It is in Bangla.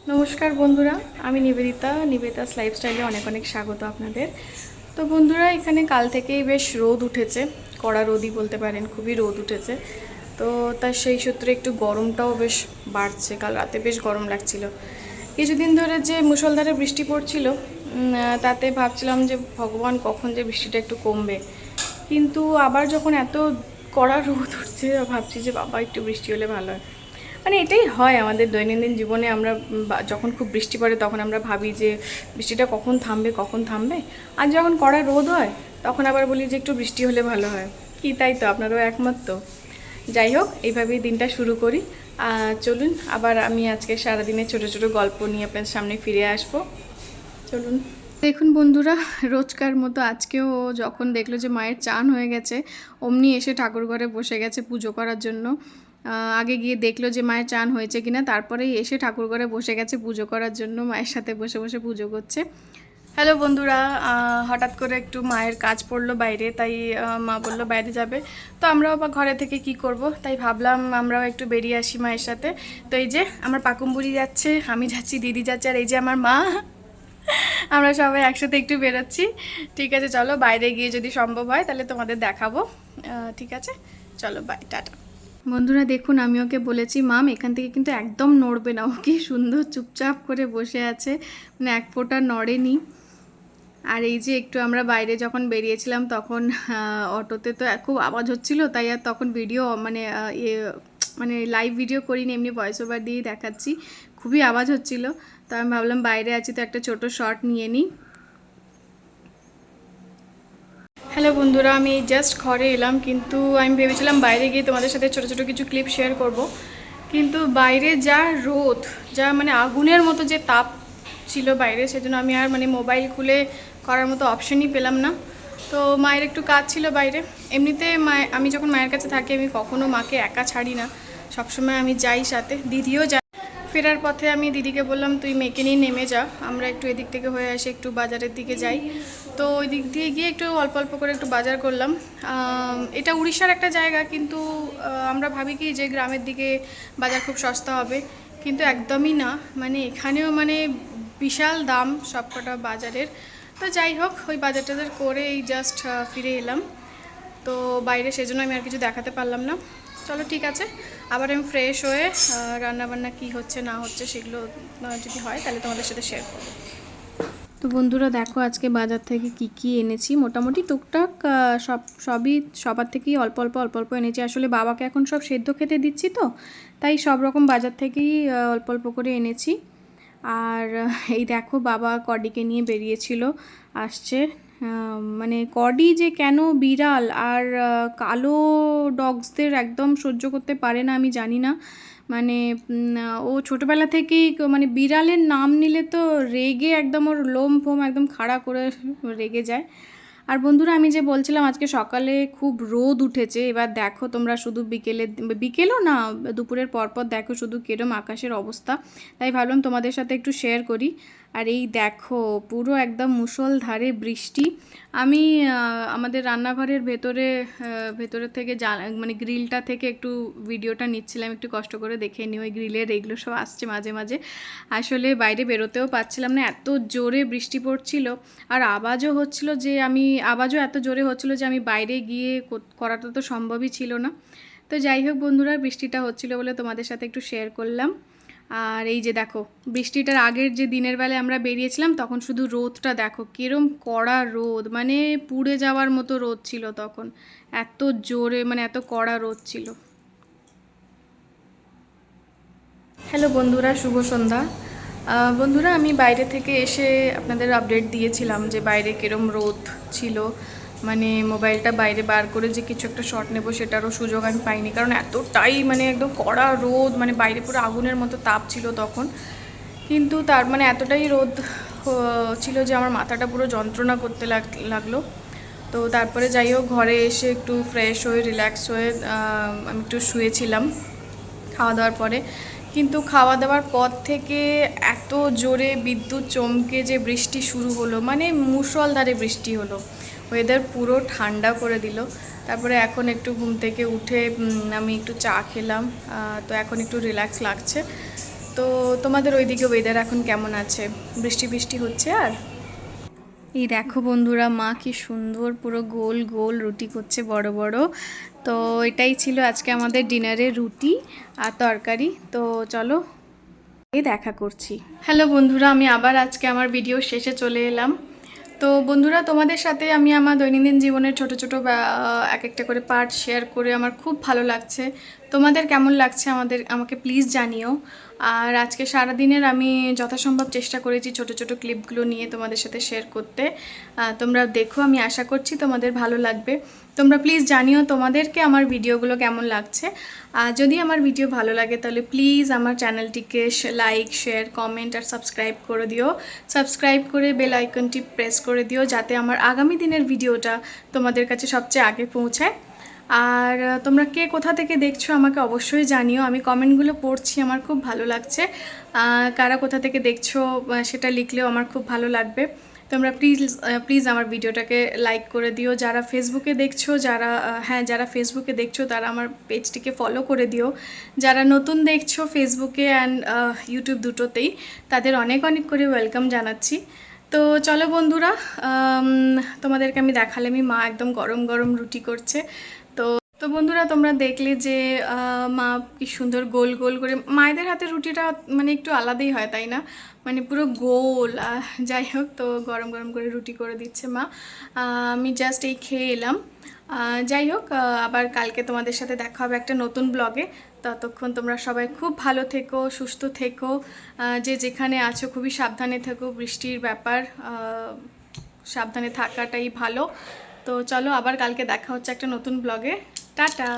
নমস্কার বন্ধুরা, আমি নিবেদিতাস লাইফস্টাইলে অনেক অনেক স্বাগত আপনাদের। তো বন্ধুরা, এখানে কাল থেকেই বেশ রোদ উঠেছে, কড়া রোদই বলতে পারেন, খুবই রোদ উঠেছে। তো তার সেই সূত্রে একটু গরমটাও বেশ বাড়ছে। কাল রাতে বেশ গরম লাগছিল। কিছুদিন ধরে যে মুষলধারে বৃষ্টি পড়ছিল, তাতে ভাবছিলাম যে ভগবান কখন যে বৃষ্টিটা একটু কমবে। কিন্তু আবার যখন এত কড়া রোদ উঠছে, ভাবছি যে বাবা একটু বৃষ্টি হলে ভালো হয়। মানে এটাই হয় আমাদের দৈনন্দিন জীবনে। আমরা যখন খুব বৃষ্টি পড়ে তখন আমরা ভাবি যে বৃষ্টিটা কখন থামবে কখন থামবে। আর যখন কড়া রোদ হয় তখন আবার বলি যে একটু বৃষ্টি হলে ভালো হয়। কি তাই তো, আপনারাও একমত তো? যাই হোক, এইভাবেই দিনটা শুরু করি। চলুন, আবার আমি আজকে সারাদিনের ছোটো ছোটো গল্প নিয়ে আপনার সামনে ফিরে আসবো। চলুন। দেখুন বন্ধুরা, রোজকার মতো আজকেও যখন দেখলো যে মায়ের চান হয়ে গেছে, অমনি এসে ঠাকুর ঘরে বসে গেছে পুজো করার জন্য। আগে গিয়ে দেখলো যে মায়ের চান হয়েছে কিনা, তারপরেই এসে ঠাকুর ঘরে বসে গেছে পুজো করার জন্য, মায়ের সাথে বসে বসে পুজো করছে। হ্যালো বন্ধুরা, হঠাৎ করে একটু মায়ের কাজ পড়লো বাইরে, তাই মা বললো বাইরে যাবে। তো আমরাও বা ঘরে থেকে কি করব, তাই ভাবলাম আমরাও একটু বেরিয়ে আসি মায়ের সাথে। তো এই যে আমার পাকুমবুড়ি যাচ্ছে, আমি যাচ্ছি, দিদি যাচ্ছে, আর এই যে আমার মা। আমরা সবাই একসাথে একটু বেরোচ্ছি। ঠিক আছে, চলো বাইরে গিয়ে যদি সম্ভব হয় তাহলে তোমাদের দেখাবো। ঠিক আছে, চলো বাই, টাটা। বন্ধুরা দেখুন, আমি ওকে বলেছি মাম এখান থেকে কিন্তু একদম নড়বে না। ও কি সুন্দর চুপচাপ করে বসে আছে, মানে এক ফোঁটা নড়েনি। আর এই যে একটু আমরা বাইরে যখন বেরিয়েছিলাম তখন অটোতে তো খুব আওয়াজ হচ্ছিল, তাই আর তখন ভিডিও মানে লাইভ ভিডিও করিনি, এমনি ভয়েস ওভার দিয়েই দেখাচ্ছি। খুবই আওয়াজ হচ্ছিল, তো আমি ভাবলাম বাইরে আছি তো একটা ছোট শর্ট নিয়ে নিই। হ্যালো বন্ধুরা, আমি জাস্ট ঘরে এলাম, কিন্তু আমি ভেবেছিলাম বাইরে গিয়ে তোমাদের সাথে ছোটো ছোটো কিছু ক্লিপ শেয়ার করব। কিন্তু বাইরে যা রোদ, যা মানে আগুনের মতো যে তাপ ছিল বাইরে, সেজন্য আমি আর মানে মোবাইল খুলে করার মতো অপশনই পেলাম না। তো মায়ের একটু কাজ ছিল বাইরে। এমনিতে আমি যখন মায়ের কাছে থাকি আমি কখনো মাকে একা ছাড়ি না, সবসময় আমি যাই সাথে, দিদিও যায়। ফেরার পথে আমি দিদিকে বললাম তুই মেয়েকে নিয়ে নেমে যা, আমরা একটু এদিক থেকে হয়ে আসি, একটু বাজারের দিকে যাই। তো ওই দিক দিয়ে গিয়ে একটু অল্প অল্প করে একটু বাজার করলাম। এটা উড়িষ্যার একটা জায়গা, কিন্তু আমরা ভাবি কি যে গ্রামের দিকে বাজার খুব সস্তা হবে, কিন্তু একদমই না। মানে এখানেও মানে বিশাল দাম সবকটা বাজারের। তো যাই হোক, ওই বাজার টাজার করে এই জাস্ট ফিরে এলাম। তো বাইরে সেজন্য আমি আর কিছু দেখাতে পারলাম না। চলো ঠিক আছে, আবার আমি ফ্রেশ হয়ে রান্নাবান্না কি হচ্ছে না হচ্ছে সেগুলো যদি হয় তাহলে তোমাদের সাথে শেয়ার করবো। তো বন্ধুরা দেখো, আজকে বাজার থেকে কি কি এনেছি। মোটামুটি টুকটাক সবই সবার থেকেই অল্প অল্প অল্প অল্প এনেছি। আসলে বাবাকে এখন সব সেদ্ধ খেতে দিচ্ছি, তো তাই সব রকম বাজার থেকেই অল্প অল্প করে এনেছি। আর এই দেখো, বাবা কডিকে নিয়ে বেরিয়েছিল, আসছে। মানে কডি যে কেন বিড়াল আর কালো ডগসদের একদম সহ্য করতে পারে না আমি জানি না। মানে ও ছোটোবেলা থেকেই মানে বিড়ালের নাম নিলে তো রেগে একদম ওর লোম ফোম একদম খাড়া করে রেগে যায়। আর বন্ধুরা, আমি যে বলছিলাম আজকে সকালে খুব রোদ উঠেছে, এবার দেখো তোমরা শুধু বিকেলও না, দুপুরের পরপর দেখো শুধু কিরম আকাশের অবস্থা। তাই ভাবলাম তোমাদের সাথে একটু শেয়ার করি। আর এই দেখো, পুরো একদম মুষলধারে বৃষ্টি। আমি আমাদের রান্নাঘরের ভেতরে থেকে মানে গ্রিলটা থেকে একটু ভিডিওটা নিচ্ছিলাম, একটু কষ্ট করে দেখে নিই। ওই গ্রিলের এগুলো সব আসছে মাঝে মাঝে। আসলে বাইরে বেরোতেও পারছিলাম না, এত জোরে বৃষ্টি পড়ছিল। আর আওয়াজও এত জোরে হচ্ছিলো যে আমি বাইরে গিয়ে করাটা তো সম্ভবই ছিল না। তো যাই হোক বন্ধুরা, বৃষ্টিটা হচ্ছিল বলে তোমাদের সাথে একটু শেয়ার করলাম। আর এই যে দেখো, বৃষ্টিটার আগের যে দিনের বেলায় আমরা বেরিয়েছিলাম তখন শুধু রোদটা দেখো, কিরম কড়া রোদ, মানে পুড়ে যাওয়ার মতো রোদ ছিল তখন। এত জোরে মানে এত কড়া রোদ ছিল। হ্যালো বন্ধুরা, শুভ সন্ধ্যা। বন্ধুরা, আমি বাইরে থেকে এসে আপনাদের আপডেট দিয়েছিলাম যে বাইরে কিরম রোদ ছিল। মানে মোবাইলটা বাইরে বার করে যে কিছু একটা শট নেব সেটারও সুযোগ আমি পাইনি, কারণ এতটাই মানে একদম কড়া রোদ, মানে বাইরে পুরো আগুনের মতো তাপ ছিল তখন। কিন্তু তার মানে এতটাই রোদ ছিল যে আমার মাথাটা পুরো যন্ত্রণা করতে লাগলো। তো তারপরে যাই হোক, ঘরে এসে একটু ফ্রেশ হয়ে রিল্যাক্স হয়ে আমি একটু শুয়েছিলাম খাওয়া দাওয়ার পরে। কিন্তু খাওয়া দাওয়ার পর থেকে এত জোরে বিদ্যুৎ চমকে যে বৃষ্টি শুরু হলো, মানে মুষলধারে বৃষ্টি হলো, ওয়েদার পুরো ঠান্ডা করে দিল। তারপরে এখন একটু ঘুম থেকে উঠে আমি একটু চা খেলাম, তো এখন একটু রিল্যাক্স লাগছে। তো তোমাদের ওইদিকে ওয়েদার এখন কেমন আছে? বৃষ্টি বৃষ্টি হচ্ছে? আর এই দেখো বন্ধুরা, মা কি সুন্দর পুরো গোল গোল রুটি করছে, বড় বড়। তো এটাই ছিল আজকে আমাদের ডিনারে, রুটি আর তরকারি। তো চলো এই দেখা করছি। হ্যালো বন্ধুরা, আমি আবার আজকে আমার ভিডিও শেষে চলে এলাম। তো বন্ধুরা, তোমাদের সাথে আমি আমার দৈনন্দিন জীবনের ছোট ছোট এক একটা করে পার্ট শেয়ার করে আমার খুব ভালো লাগছে। তোমাদের কেমন লাগছে আমাকে প্লিজ জানিও। আর আজকে সারাদিনের আমি যথাসম্ভব চেষ্টা করেছি ছোট ছোট ক্লিপগুলো নিয়ে তোমাদের সাথে শেয়ার করতে। তোমরা দেখো, আমি আশা করছি তোমাদের ভালো লাগবে। তোমরা প্লিজ জানিও তোমাদেরকে আমার ভিডিওগুলো কেমন লাগছে। আর যদি আমার ভিডিও ভালো লাগে তাহলে প্লিজ আমার চ্যানেলটিকে লাইক, শেয়ার, কমেন্ট আর সাবস্ক্রাইব করে দিও। সাবস্ক্রাইব করে বেল আইকনটি প্রেস করে দিও, যাতে আমার আগামী দিনের ভিডিওটা তোমাদের কাছে সবচেয়ে আগে পৌঁছায়। আর তোমরা কে কোথা থেকে দেখছো আমাকে অবশ্যই জানিও। আমি কমেন্টগুলো পড়ছি, আমার খুব ভালো লাগছে। কারা কোথা থেকে দেখছো সেটা লিখলেও আমার খুব ভালো লাগবে। তোমরা প্লিজ আমার ভিডিওটাকে লাইক করে দিও। যারা ফেসবুকে দেখছো, যারা ফেসবুকে দেখছো তারা আমার পেজটিকে ফলো করে দিও। যারা নতুন দেখছো ফেসবুকে অ্যান্ড ইউটিউব দুটোতেই, তাদের অনেক অনেক করে ওয়েলকাম জানাচ্ছি। তো চলো বন্ধুরা, তোমাদেরকে আমি দেখালামই, মা একদম গরম গরম রুটি করছে। তো বন্ধুরা, তোমরা দেখলে যে মা কি সুন্দর গোল গোল করে, মায়েদের হাতে রুটিটা মানে একটু আলাদাই হয় তাই না, মানে পুরো গোল। যাই হোক, তো গরম গরম করে রুটি করে দিচ্ছে মা। আমি জাস্ট এই খেয়ে এলাম। যাই হোক, আবার কালকে তোমাদের সাথে দেখা হবে একটা নতুন ব্লগে। ততক্ষণ তোমরা সবাই খুব ভালো থেকো, সুস্থ থেকো, যে যেখানে আছো খুবই সাবধানে থেকো। বৃষ্টির ব্যাপার, সাবধানে থাকাটাই ভালো। তো চলো, আবার কালকে দেখা হচ্ছে একটা নতুন ব্লগে। টাটা।